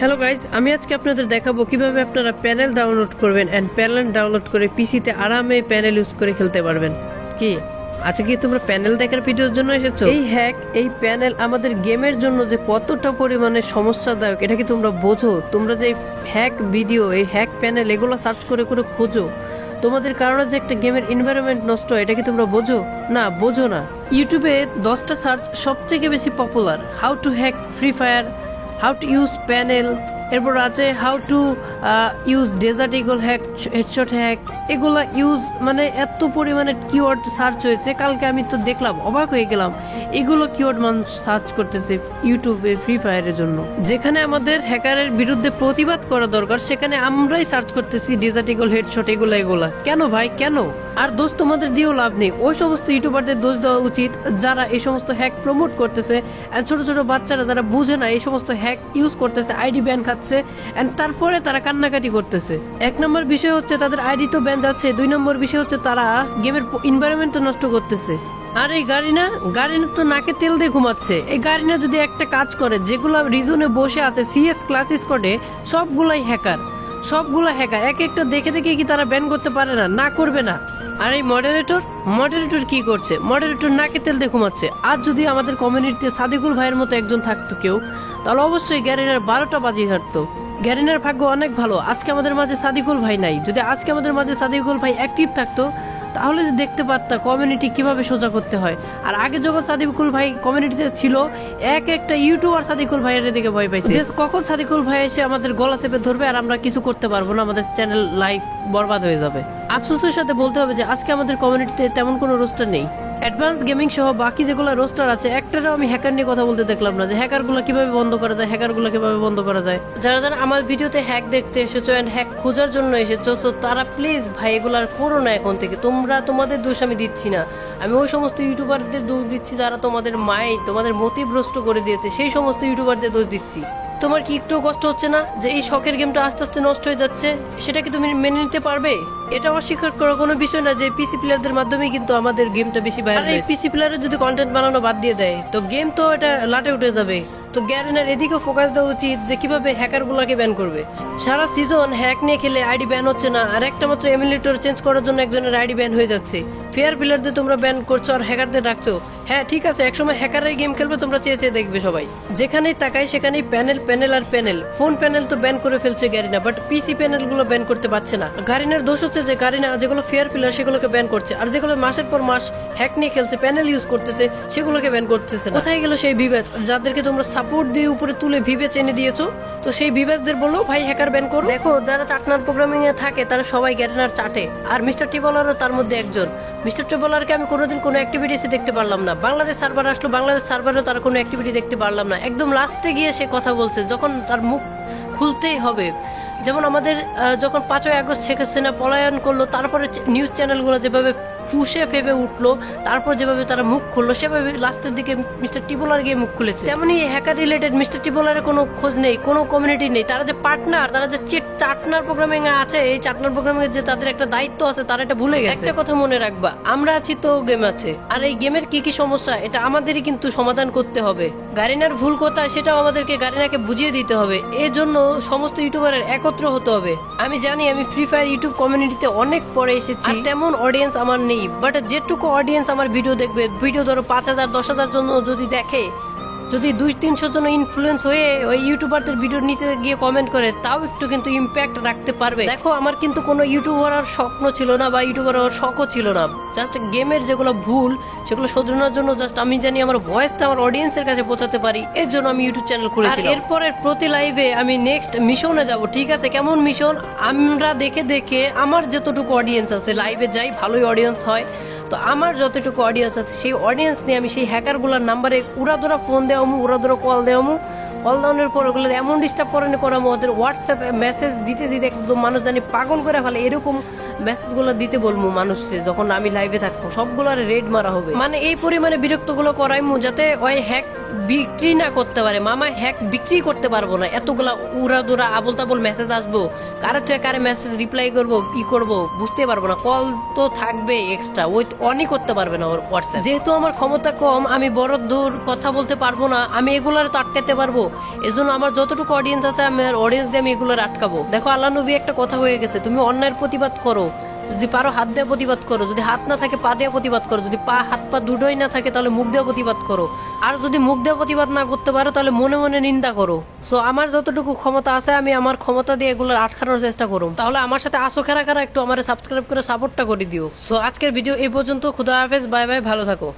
Hello guys, আমি আজকে আপনাদের দেখাবো কিভাবে আপনারা প্যানেল ডাউনলোড করবেন এন্ড প্যানেল ডাউনলোড করে পিসিতে আরামে প্যানেল ইউজ করে খেলতে পারবেন। কি আজকে কি তোমরা প্যানেল দেখার ভিডিওর জন্য এসেছো? এই প্যানেল আমাদের গেমের জন্য যে কতটা পরিমাণে সমস্যাদায়ক এটা কি তোমরা বোঝো? তোমরা যে হ্যাক ভিডিও, এই হ্যাক প্যানেল এগুলো সার্চ করে করে খোঁজো, তোমাদের কারণে যে একটা গেমের এনভায়রনমেন্ট নষ্ট হয় এটা কি তোমরা বোঝো? না, বোঝো না। ইউটিউবে 10টা সার্চ সবথেকে বেশি popular: how to hack Free Fire, how to use panel, এরপর আছে how to use Desert Eagle hack, headshot hack. এগুলা ইউজ মানে এত পরিমাণে কিওয়ার্ড সার্চ হয়েছে, কালকে আমি তো দেখলাম, অবাক হয়ে গেলাম। এগুলো কিওয়ার্ড মানুষ সার্চ করতেছে ইউটিউবে ফ্রি ফায়ারের জন্য। যেখানে আমাদের হ্যাকারের বিরুদ্ধে প্রতিবাদ করা দরকার সেখানে আমরাই সার্চ করতেছি ডেজার্ট ইগল, হেডশট, এগুলা। কেন ভাই, কেন? আর দোষ তোমাদের দিয়েও লাভ নেই, ওই সমস্ত ইউটিউবারদের দোষ দেওয়া উচিত যারা এই সমস্ত হ্যাক প্রমোট করতেছে। ছোট ছোট বাচ্চারা যারা বুঝে না এই সমস্ত হ্যাক ইউজ করতেছে, আইডি ব্যান খাচ্ছে, এন্ড তারপরে তারা কান্নাকাটি করতেছে। 1 নম্বর বিষয় হচ্ছে তাদের আইডি তো ব্যান যাচ্ছে, 2 নম্বর বিষয় হচ্ছে তারা গেমের এনভায়রনমেন্ট নষ্ট করতেছে। আর এই গাড়িনা তো নাকে তেল দিয়ে ঘুমাচ্ছে। এই গাড়িনা যদি একটা কাজ করে, যেগুলো রিজনে বসে আছে সিএস ক্লাস স্কোয়াডে, সবগুলাই হ্যাকার। এক একটা দেখে দেখে কি তারা ব্যান করতে পারে না? না, করবে না। আর এই মডারেটর কি করছে? মডারেটর নাকে তেল দিয়ে ঘুমাচ্ছে। আজ যদি আমাদের কমিউনিটিতে সাদিকুল ভাইয়ের মতো একজন থাকতো কেউ, তাহলে অবশ্যই গ্যারিনার 12টা বাজিয়ে থাকতো। গ্যারিনার ভাগ্য অনেক ভালো, আজকে আমাদের মাঝে সাদিকুল ভাই নাই। যদি আজকে আমাদের মাঝে সাদিকুল ভাই অ্যাক্টিভ থাকতো তাহলে যে দেখতে পারতা কমিউনিটি কিভাবে সোজা করতে হয়। আর আগে যখন সাদিকুল ভাই কমিউনিটিতে ছিল, একটা ইউটিউবার সাদিকুল ভাইয়ের দিকে ভয় পাইছে যে কখন সাদিকুল ভাই এসে আমাদের গলা চেপে ধরবে আর আমরা কিছু করতে পারবো না, আমাদের চ্যানেল লাইভ বরবাদ হয়ে যাবে। আফসোসের সাথে বলতে হবে যে আজকে আমাদের কমিউনিটিতে তেমন কোনো রোস্টার নেই। অ্যাডভান্স গেমিং সহ বাকি যেগুলো রোস্টার আছে, একটারও আমি হ্যাকার নিয়ে কথা বলতে দেখলাম না, যে হ্যাকারগুলো কিভাবে বন্ধ করা যায়। যারা যারা আমার ভিডিওতে হ্যাক দেখতে এসেছো এন্ড হ্যাক খোঁজার জন্য এসেছো, সো তারা প্লিজ ভাই এগুলো আর করো না এখন থেকে। তোমাদের দোষ আমি দিচ্ছি না, আমি ওই সমস্ত ইউটিউবারদের দোষ দিচ্ছি যারা তোমাদের মতিভ্রষ্ট করে দিয়েছে, সেই সমস্ত ইউটিউবারদের দোষ দিচ্ছি। তোমার কি একটু কষ্ট হচ্ছে না যে এই শখের গেমটা আস্তে আস্তে নষ্ট হয়ে যাচ্ছে? সেটা কি তুমি মেনে নিতে পারবে? এটা অস্বীকার করার কোনো বিষয় না যে পিসি প্লেয়ারদের মাধ্যমে কিন্তু আমাদের গেমটা বেশি ভাইরাল হয়েছে। পিসি প্লেয়ারের যদি কন্টেন্ট বানানো বাদ দিয়ে দেয় তো গেম তো এটা লাটে উঠে যাবে। তো গ্যারেনার এদিকে ফোকাস দেওয়া উচিত যে কিভাবে হ্যাকার গুলাকে ব্যান করবে। সারা সিজন হ্যাক নিয়ে খেলে আইডি ব্যান হচ্ছে না, আর একটা মাত্র এমুলেটর চেঞ্জ করার জন্য একজনের আইডি ব্যান হয়ে যাচ্ছে। ফেয়ার প্লেয়ারদের তোমরা ব্যান করছো আর হ্যাকারদের রাখছো। হ্যাঁ ঠিক আছে, একসময় হ্যাকাররাই গেম খেলবে, তোমরা চেয়ে চেয়ে দেখবে সবাই। যেখানেই তাকাই সেখানেই প্যানেল। ফোন প্যানেল তো ব্যান করে ফেলছে গ্যারিনা, বাট পিসি প্যানেল গুলো ব্যান করতে পারছে না। গারিনার দোষ হচ্ছে যে গারিনা যেগুলো ফেয়ার প্লেয়ার সেগুলোকে ব্যান করছে, আর যেগুলো মাসের পর মাস হ্যাক নিয়ে খেলছে, প্যানেল ইউজ করতেছে, সেগুলোকে ব্যান করতেছে না। কোথায় গেল সেই ভিভ্যাজ যাদেরকে তোমরা সাপোর্ট দিয়ে উপরে তুলে ভিভ্যাজ এনে দিয়েছো? তো সেই ভিভ্যাজদের বলো ভাই হ্যাকার ব্যান করো। দেখো যারা চাটনার প্রোগ্রামিং এ থাকে তারা সবাই গ্যারিনার চাটে, আর মিস্টার টিবলারও তার মধ্যে একজন। মিস্টার টিবলারকে আমি কোনোদিন কোনো অ্যাক্টিভিটিসে দেখতে পারলাম না। বাংলাদেশ সার্ভার আসলো, বাংলাদেশ সার্ভারেও তার কোনো অ্যাক্টিভিটি দেখতে পারলাম না। একদম লাস্টে গিয়ে সে কথা বলছে যখন তার মুখ খুলতেই হবে। যেমন আমাদের যখন 5ই আগস্ট শেখ হাসিনা পলায়ন করলো, তারপরে নিউজ চ্যানেলগুলো যেভাবে ফুসে ফেপে উঠলো, তারপর যেভাবে তারা মুখ খুললো, সেভাবে লাস্টের দিকে মিস্টার টিবলার গিয়ে মুখ খুলেছে। তেমনি হ্যাকার রিলেটেড মিস্টার টিবলারের কোনো খোঁজ নেই, কোনো কমিউনিটি নেই। তারা যে পার্টনার, তারা যে চাটনার প্রোগ্রামিং আছে, এই চাটনার প্রোগ্রামিং এর যে তাদের একটা দায়িত্ব আছে তারা এটা ভুলে গেছে। একটা কথা মনে রাখবা, আমরা আছি তো গেম আছে, আর এই গেমের কি কি সমস্যা এটা আমাদেরই কিন্তু সমাধান করতে হবে। গারিনার ভুল কথা সেটাও আমাদেরকে গারিনাকে বুঝিয়ে দিতে হবে। এর জন্য সমস্ত ইউটিউবারের একত্র হতে হবে। আমি জানি আমি ফ্রি ফায়ার ইউটিউব কমিউনিটিতে অনেক পরে এসেছি, তেমন অডিয়েন্স আমার নেই, বাট যেটুকু অডিয়েন্স আমার ভিডিও দেখবে, ভিডিও ধরো 5000 10,000 জন যদি দেখে, যদি 200-300 জন ইনফ্লুয়েন্স হয়ে ওই ইউটিউবারদের ভিডিওর নিচে গিয়ে কমেন্ট করে, তাও একটু কিন্তু ইম্প্যাক্ট রাখতে পারবে। দেখো আমার কিন্তু কোনো ইউটিউবার আর স্বপ্ন ছিল না বা ইউটিউবার হওয়ার শখও ছিল না। জাস্ট গেমের যেগুলো ভুল সেগুলো শোধরানোর জন্য জাস্ট আমি জানি আমার ভয়েসটা আমার অডিয়েন্সের কাছে পৌঁছাতে পারি, এর জন্য আমি ইউটিউব চ্যানেল খুলেছি। এরপরের প্রতি লাইভে আমি নেক্সট মিশনে যাব, ঠিক আছে? কেমন মিশন? আমরা দেখে দেখে আমার যতটুকু অডিয়েন্স আছে লাইভে যাই, ভালোই অডিয়েন্স হয়, তো আমার যতটুকু অডিয়েন্স আছে সেই অডিয়েন্স নিয়ে আমি সেই হ্যাকারগুলোর নাম্বারে উড়াদোড়া ফোন দেওয়ামু, উড়াদোড়া কল দেওয়ামু। কল দেওয়ানোর পর ওগুলোর এমন ডিস্টার্ব করামু, ওদের হোয়াটসঅ্যাপে মেসেজ দিতে দিতে একদম মানুষ জানি পাগল করে ফেলে, এরকম মেসেজগুলো দিতে বলবো মানুষকে। যখন আমি লাইভে থাকবো সবগুলো রেড মারা হবে, মানে এই পরিমাণে বিরক্তগুলো করাইমু যাতে ওই হ্যাক বিক্রি না করতে পারে, মামা হ্যাক বিক্রি করতে পারবো না। এতগুলা উড়া দুরা আবল তাবল মেসেজ আসবো, কারে থেকে কারে মেসেজ রিপ্লাই করবো, ই করবো বুঝতে পারবো না। কল তো থাকবে এক্সট্রা, ওই অনই করতে পারবে না ওর হোয়াটসঅ্যাপ। যেহেতু আমার ক্ষমতা কম, আমি বড় দূর কথা বলতে পারবো না, আমি এগুলার তো আটকাতে পারবো। এজন্য আমার যতটুকু অডিয়েন্স আছে, আমার অডিয়েন্স দিয়ে আমি এগুলোর আটকাবো। দেখো আল্লাহ নবী একটা কথা হয়ে গেছে, তুমি অন্যায়ের প্রতিবাদ করো, যদি পারো হাত দিয়ে প্রতিবাদ করো, যদি হাত না থাকে পা দিয়ে প্রতিবাদ করো, যদি হাত পা দুটোই না থাকে তাহলে মুখ দিয়ে প্রতিবাদ করো, আর যদি মুখ দিয়ে প্রতিবাদ না করতে পারো তাহলে মনে মনে নিন্দা করো। সো আমার যতটুকু ক্ষমতা আছে আমি আমার ক্ষমতা দিয়ে এগুলো আটকানোর চেষ্টা করো। তাহলে আমার সাথে আসো কারা কারা একটু আমার সাবস্ক্রাইব করে সাপোর্টটা করে দিও। সো আজকের ভিডিও এই পর্যন্ত, খুদা হাফেজ, বাই বাই, ভালো থাকো।